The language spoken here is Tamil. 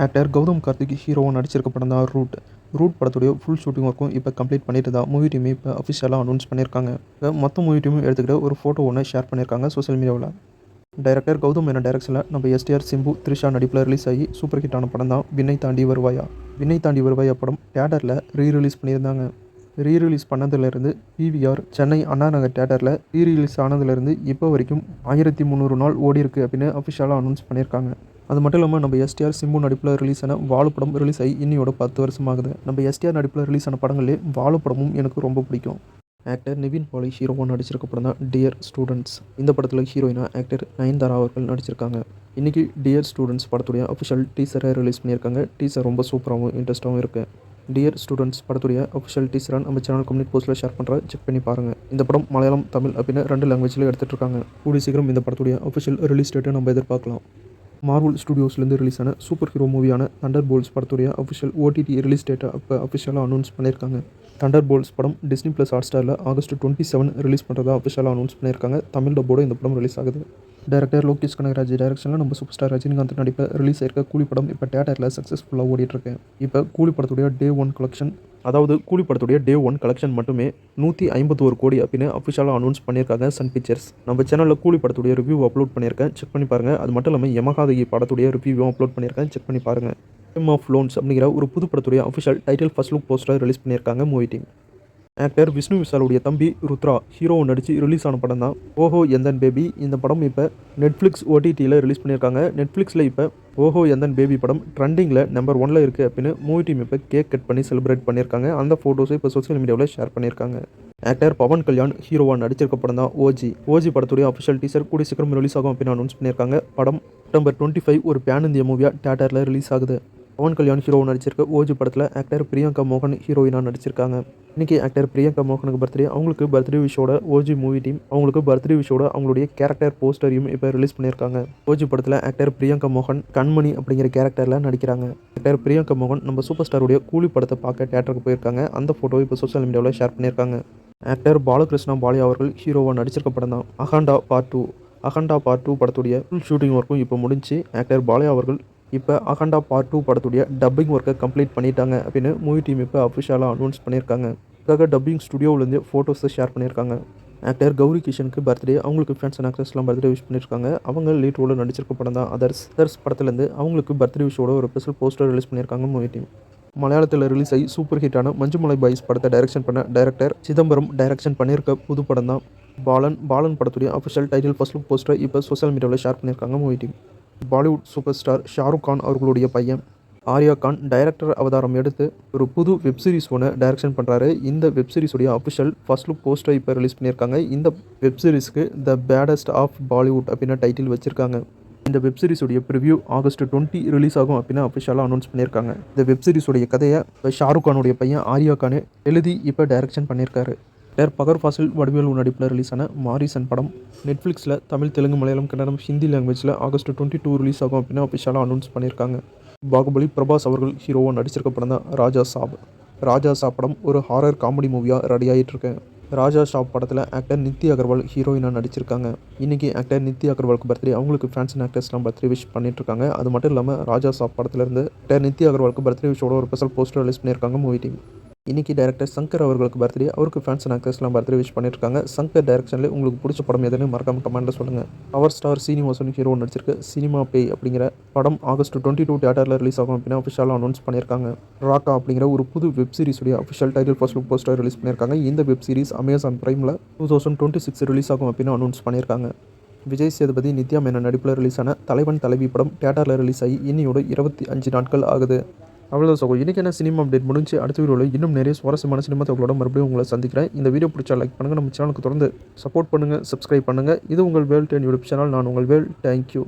ஆக்டர் கௌதம் கார்த்திக் ஹீரோவாக நடிச்சிருக்க படம் தான் ரூட். ரூட் படத்துடைய ஃபுல் ஷூட்டிங் ஒர்க்கும் இப்போ கம்ப்ளீட் பண்ணிட்டு தான் மூவி டீமே இப்போ அஃபிஷியலாக அனௌன்ஸ் பண்ணியிருக்காங்க. இப்போ மொத்த மூவி டீமும் எடுத்துக்கிட்டு ஒரு ஃபோட்டோ ஒன்று ஷேர் பண்ணியிருக்காங்க சோஷியல் மீடியாவில். டைரக்டர் கௌதம் மேனன் டைரக்ஷனில் நம்ம எஸ்டிஆர், சிம்பு, த்ரிஷா நடிப்பில் ரிலீஸ் ஆகி சூப்பர் ஹிட் ஆன படம் தான் விண்ணை தாண்டி வருவாயா. விண்ணை தாண்டி வருவாயா படம் தியேட்டரில் ரீரிலீஸ் பண்ணியிருந்தாங்க. ரீரிலீஸ் பண்ணதுலேருந்து பிவிஆர் சென்னை அண்ணா நகர் தியேட்டரில் ரீரிலீஸ் ஆனதுலேருந்து இப்போ வரைக்கும் 1300 நாள் ஓடி இருக்கு அப்படின்னு அஃபிஷியலாக அனௌன்ஸ் பண்ணியிருக்காங்க. அது மட்டும் இல்லாமல் நம்ம எஸ்டிஆர், சிம்பு நடிப்பில் ரிலீஸ் ஆன வாலு படம் ரிலீஸ் ஆகி இன்னியோட 10 வருஷம் ஆகுது. நம்ம எஸ்டிஆர் நடிப்பில் ரிலீஸ் ஆன படங்களே வாலு படமும் எனக்கு ரொம்ப பிடிக்கும். ஆக்டர் நிவின் பாலி ஹீரோவாக நடிச்சிருக்க படம் தான் டியர் ஸ்டூடெண்ட்ஸ். இந்த படத்தில் ஹீரோயினாக ஆக்டர் நயன்தாரா அவர்கள் நடிச்சிருக்காங்க. இன்றைக்கி டியர் ஸ்டூடெண்ட்ஸ் படத்துடைய அஃபிஷியல் டீசரை ரிலீஸ் பண்ணியிருக்காங்க. டீசர் ரொம்ப சூப்பராகவும் இன்ட்ரெஸ்ட்டாகவும் இருக்குது. டியர் ஸ்டூடெண்ட்ஸ் படத்துடைய அஃபிஷியல் டீசரை நம்ம சேனல் கம்யூனிட்டி போஸ்ட்டில் ஷேர் பண்ணுற செக் பண்ணி பாருங்கள். இந்த படம் மலையாளம், தமிழ் அப்படின்னு 2 லாங்குவேஜில் எடுத்துகிட்டு இருக்காங்க. கூடிய சீக்கிரம் இந்த படத்துடைய அஃபிஷியல் ரிலீஸ் டேட்டை நம்ம எதிர்பார்க்கலாம். மார்வல் ஸ்டுடியோஸ்லேருந்து ரிலீஸ் ஆன சூப்பர் ஹீரோ மூவியான தண்டர்போல்ட்ஸ் படத்துடைய அஃபிஷியல் ஓடிடி ரிலீஸ் டேட்டை இப்போ அஃபிஷியலாக அனௌன்ஸ் பண்ணியிருக்காங்க. தண்டர்போல்ட்ஸ் படம் Disney+ Hotstarல August 27 ரிலீஸ் பண்ணுறதா அஃபிஷியலாக அனௌன்ஸ் பண்ணியிருக்காங்க. தமிழ் டப்போட இந்த படம் ரிலீஸ் ஆகுது. டைரக்டர் லோகேஷ் கனகராஜ் டைரக்ஷனில் நம்ம சூப்பர் ஸ்டார் ரஜினிகாந்த் நடிப்பில் ரிலீஸ் ஆயிருக்க கூலி படம் இப்போ தியேட்டரில் சக்ஸஸ்ஃபுல்லாக ஓடிட்டுருக்கு. இப்போ கூலி படத்துடைய டே 1 கலெக்ஷன், அதாவது கூலி படத்துடைய டே 1 கலெக்ஷன் மட்டுமே 151 கோடி அப்படின்னு அஃபிஷியலாக அனௌன்ஸ் பண்ணியிருக்காங்க சன் பிக்சர்ஸ். நம்ம சேனலில் கூலி படத்துடைய ரிவ்யூ அப்லோட் பண்ணியிருக்கேன், செக் பண்ணி பாருங்கள். அது மட்டும் இல்லாமல் யமகாதகி படத்துடைய ரிவ்யூவும் அப்லோட் பண்ணியிருக்கேன், செக் பண்ணி பாருங்கள். கேம் ஆஃப் லோன்ஸ் அப்படிங்கிற ஒரு புது படத்துடைய official title first look poster release பண்ணியிருக்காங்க மூவி டீம். ஆக்டர் விஷ்ணு விஷாலுடைய தம்பி ருத்ரா ஹீரோவை நடித்து ரிலீஸ் ஆன படம் தான் ஓஹோ எந்தன் பேபி. இந்த படம் இப்போ நெட்ஃப்ளிக்ஸ் ஓடிடியில் ரிலீஸ் பண்ணியிருக்காங்க. நெட்ஃப்ளிக்ஸில் இப்போ ஓஹோ எந்தன் பேபி படம் ட்ரெண்டிங்கில் நம்பர் 1ல் இருக்குது அப்படின்னு மூவி டீம் இப்போ கேக் கட் பண்ணி செலிப்ரேட் பண்ணியிருக்காங்க. அந்த ஃபோட்டோஸை இப்போ சோஷியல் மீடியாவில் ஷேர் பண்ணியிருக்காங்க. ஆக்டர் பவன் கல்யாண் ஹீரோவாக நடிச்சிருக்க படம் தான் ஓஜி படத்துடைய அஃபிஷியல் டீசர் கூடிய சீக்கிரம் ரிலீஸ் ஆகும் அப்படின்னு அனௌன்ஸ் பண்ணியிருக்காங்க. படம் செப்டம்பர் 25 ஒரு பேன் இந்திய மூவியாக தியேட்டரில் ரிலீஸ் ஆகுது. பவன் கல்யாண் ஹீரோவை நடிச்சிருக்க ஓஜி படத்தில் ஆக்டர் பிரியங்கா மோகன் ஹீரோயினாக நடிச்சிருக்காங்க. இன்றைக்கி ஆக்டர் பிரியங்கா மோகனுக்கு பர்த்டே. அவங்களுக்கு பர்த்டே விஷோட ஓஜி மூவி டீம் அவங்களுக்கு பர்த்டே விஷோட அவங்களுடைய கேரக்டர் போஸ்டரையும் இப்போ ரிலீஸ் பண்ணியிருக்காங்க. ஓஜி படத்தில் ஆக்டர் பிரியங்கா மோகன் கண்மணி அப்படிங்கிற கேரக்டரில் நடிக்கிறாங்க. ஆக்டர் பிரியங்கா மோகன் நம்ம சூப்பர் ஸ்டாருடைய கூலி படத்தை பார்க்க தியேட்டருக்கு போயிருக்காங்க. அந்த ஃபோட்டோ இப்போ சோஷியல் மீடியாவில் ஷேர் பண்ணியிருக்காங்க. ஆக்டர் பாலகிருஷ்ணா பாலியா அவர்கள் ஹீரோவாக நடிச்சிருக்க படம் தான் அகண்டா பார்ட் 2. அகண்டா பார்ட் 2 படத்துடைய ஃபுல் ஷூட்டிங் ஒர்க்கும் இப்போ முடிஞ்சு ஆக்டர் பாலியா அவர்கள் இப்போ அகண்டா பார்ட் 2 படத்துடைய டப்பிங் ஒர்க்கை கம்ப்ளீட் பண்ணிட்டாங்க அப்படின்னு மூவி டீம் இப்போ அஃபிஷியலாக அனௌன்ஸ் பண்ணியிருக்காங்க. அதுக்காக டப்பிங் ஸ்டுடியோவிலேருந்து ஃபோட்டோஸை ஷேர் பண்ணியிருக்காங்க. ஆக்டர் கௌரி கிஷனுக்கு பர்த்டே. அவங்களுக்கு ஃப்ரெண்ட்ஸ் அண்ட் ஆக்டர்ஸ்லாம் பர்த்டே விஷ் பண்ணியிருக்காங்க. அவங்க லீட் ரோலில் நடிச்சிருக்க படம் தான் அதர்ஸ் படத்துலேருந்து அவங்களுக்கு பர்த்டே விஷோட ஒரு ஸ்பெஷல் போஸ்டர் ரிலீஸ் பண்ணியிருக்காங்க மூவி டீம். மலையாளத்தில் ரிலீஸ் ஆகி சூப்பர் ஹிட்டான மஞ்சுமலை பாய்ஸ் படத்தை டைரக்ஷன் பண்ண டைரக்டர் சிதம்பரம் டைரக்ஷன் பண்ணியிருக்க புது படம் தான் பாலன் படத்துடைய அஃபிஷியல் டைட்டில் ஃபர்ஸ்ட் லுக் போஸ்டரை இப்போ சோஷியல் மீடியாவில் ஷேர் பண்ணியிருக்காங்க movie team. Bollywood super star Shahrukh Khan அவர்களுடைய பையன் ஆர்யா கான் டைரக்டர் அவதாரம் எடுத்து ஒரு புது வெப்சீரிஸ் ஒன்று டைரக்ஷன் பண்ணுறாரு. இந்த வெப்சீரிஸுடைய அஃபிஷியல் ஃபர்ஸ்ட் லுக் போஸ்டரை இப்போ ரிலீஸ் பண்ணியிருக்காங்க. இந்த வெப்சீரிஸ்க்கு த பேடஸ்ட் ஆஃப் பாலிவுட் அப்படின்னு டைட்டில் வச்சுருக்காங்க. இந்த வெப்சீரிஸுடைய ப்ரிவ்யூ August 20 ரிலீஸ் ஆகும் அப்படின்னு அஃபிஷியலாக அனௌன்ஸ் பண்ணியிருக்காங்க. இந்த வெப்சீரிஸுடைய கதையை ஷாருக் கானுடைய பையன் ஆர்யா கான் எழுதி இப்போ டைரக்ஷன் பண்ணியிருக்காரு. பகர் ஃபாசில் வடிவேலு நடிப்பில் ரிலீஸ் ஆன மாரிசன் படம் நெட்ஃப்ளிக்ஸில் தமிழ், தெலுங்கு, மலையாளம், கன்னடம், ஹிந்தி லாங்குவேஜில் August 22 ரிலீஸ் ஆகும் அப்படின்னு அஃபிஷியலாக அனௌன்ஸ் பண்ணியிருக்காங்க. பாகுபலி பிரபாஸ் அவர்கள் ஹீரோவாக நடிச்சிருக்க படம் தான் ராஜா சாப் படம் ஒரு ஹாரர் காமெடி மூவியாக ரெடி ஆகிட்டுருக்கு. ராஜா சாப் படத்தில் ஆக்டர் நித்தி அகர்வால் ஹீரோயினாக நடிச்சிருக்காங்க. இன்றைக்கி ஆக்டர் நித்தி அகர்வாலுக்கு பர்த்டே. அவங்களுக்கு ஃபேன்ஸ் அண்ட் ஆக்டர்ஸ்லாம் பர்த்டே விஷ் பண்ணிட்டுருக்காங்க. அது மட்டும் இல்லாமல் ராஜா சாப் படத்துலேருந்து ஆக்டர் நித்தி அகர்வாலுக்கு பர்த்டே விஷோட ஒரு ஸ்பெஷல் போஸ்டர் ரிலீஸ் பண்ணியிருக்காங்க மூவி டீம். இன்றைக்கி டைரக்டர் சங்கர் அவர்களுக்கு பர்த்டே. அவருக்கு ஃபேன்ஸ் அண்ட் ஆக்டர்ஸ்லாம் பர்த்டே விஷ் பண்ணியிருக்காங்க. சங்கர் டைரக்ஷனில் உங்களுக்கு பிடிச்ச படம் எதுன்னு மறக்காம கமெண்ட்டில் சொல்லுங்கள். பவர் ஸ்டார் சீனிவாசன் ஹீரோ நடிச்சிருக்க சினிமா பேய் அப்படிங்கிற படம் August 22 தியேட்டரில் ரிலீஸ் ஆகும் அப்படின்னு அஃபிஷியலாக அனௌன்ஸ் பண்ணியிருக்காங்க. ராக்கா அப்படிங்கிற ஒரு புது வெப் சீரிஸுடைய official title first look poster release பண்ணியிருக்காங்க. இந்த வெப் சீரிஸ் அமேசான் பிரைமில் 2026 ரிலீஸ் ஆகும் அப்படின்னு அனௌன்ஸ் பண்ணியிருக்காங்க. விஜய் சேதுபதி, நித்யா மேனன் நடிப்பில் ரிலீஸ் ஆன தலைவன் தலைவி படம் தியேட்டரில் ரிலீஸ் ஆகி இன்னியோட 25 நாட்கள் ஆகுது. அவ்வளோதான் சகோ. இன்றைக்கி என்ன சினிமா அப்டேட் முடிஞ்சு அடுத்த வீடியோவில் இன்னும் நிறைய சுவாரஸ்யமான சினிமா தகவலோட மறுபடியும் உங்களை சந்திக்கிறேன். இந்த வீடியோ பிடிச்சா லைக் பண்ணுங்கள், நம்ம சேனலுக்கு தொடர்ந்து சப்போர்ட் பண்ணுங்கள், சப்ஸ்கிரைப் பண்ணுங்கள். இது உங்கள் வேல் 10 யூடியூப் சேனல். நான் உங்கள் வேல். தேங்க்யூ.